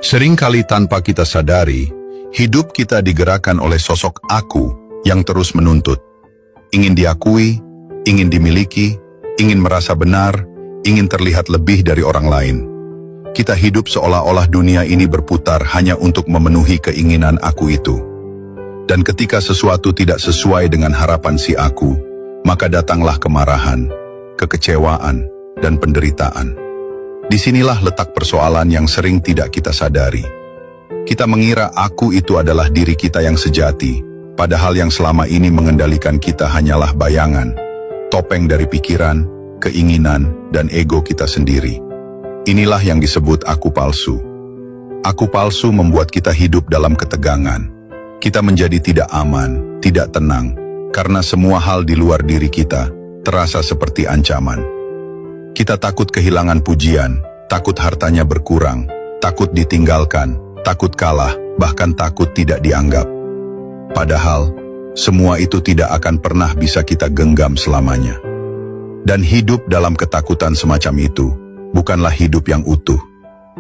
Seringkali tanpa kita sadari, hidup kita digerakkan oleh sosok aku yang terus menuntut. Ingin diakui, ingin dimiliki, ingin merasa benar, ingin terlihat lebih dari orang lain. Kita hidup seolah-olah dunia ini berputar hanya untuk memenuhi keinginan aku itu. Dan ketika sesuatu tidak sesuai dengan harapan si aku, maka datanglah kemarahan, kekecewaan, dan penderitaan. Disinilah letak persoalan yang sering tidak kita sadari. Kita mengira aku itu adalah diri kita yang sejati, padahal yang selama ini mengendalikan kita hanyalah bayangan, topeng dari pikiran, keinginan, dan ego kita sendiri. Inilah yang disebut aku palsu. Aku palsu membuat kita hidup dalam ketegangan. Kita menjadi tidak aman, tidak tenang, karena semua hal di luar diri kita terasa seperti ancaman. Kita takut kehilangan pujian, takut hartanya berkurang, takut ditinggalkan, takut kalah, bahkan takut tidak dianggap. Padahal, semua itu tidak akan pernah bisa kita genggam selamanya. Dan hidup dalam ketakutan semacam itu, bukanlah hidup yang utuh.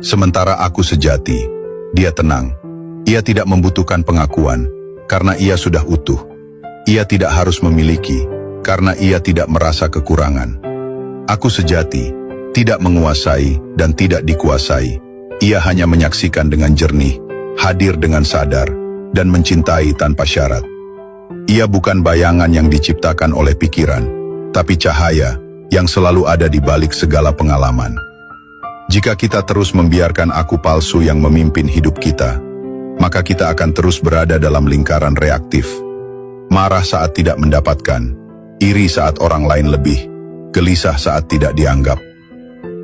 Sementara aku sejati, dia tenang. Ia tidak membutuhkan pengakuan, karena ia sudah utuh. Ia tidak harus memiliki, karena ia tidak merasa kekurangan. Aku sejati, tidak menguasai dan tidak dikuasai. Ia hanya menyaksikan dengan jernih, hadir dengan sadar, dan mencintai tanpa syarat. Ia bukan bayangan yang diciptakan oleh pikiran, tapi cahaya yang selalu ada di balik segala pengalaman. Jika kita terus membiarkan aku palsu yang memimpin hidup kita, maka kita akan terus berada dalam lingkaran reaktif. Marah saat tidak mendapatkan, iri saat orang lain lebih, gelisah saat tidak dianggap.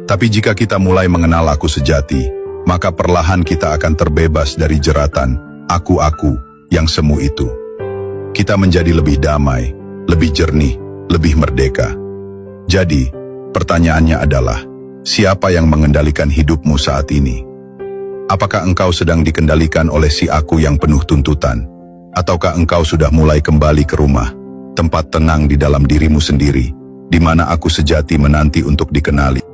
Tapi jika kita mulai mengenal aku sejati, maka perlahan kita akan terbebas dari jeratan aku-aku yang semu itu. Kita menjadi lebih damai, lebih jernih, lebih merdeka. Jadi, pertanyaannya adalah, siapa yang mengendalikan hidupmu saat ini? Apakah engkau sedang dikendalikan oleh si aku yang penuh tuntutan? Ataukah engkau sudah mulai kembali ke rumah, tempat tenang di dalam dirimu sendiri, di mana aku sejati menanti untuk dikenali?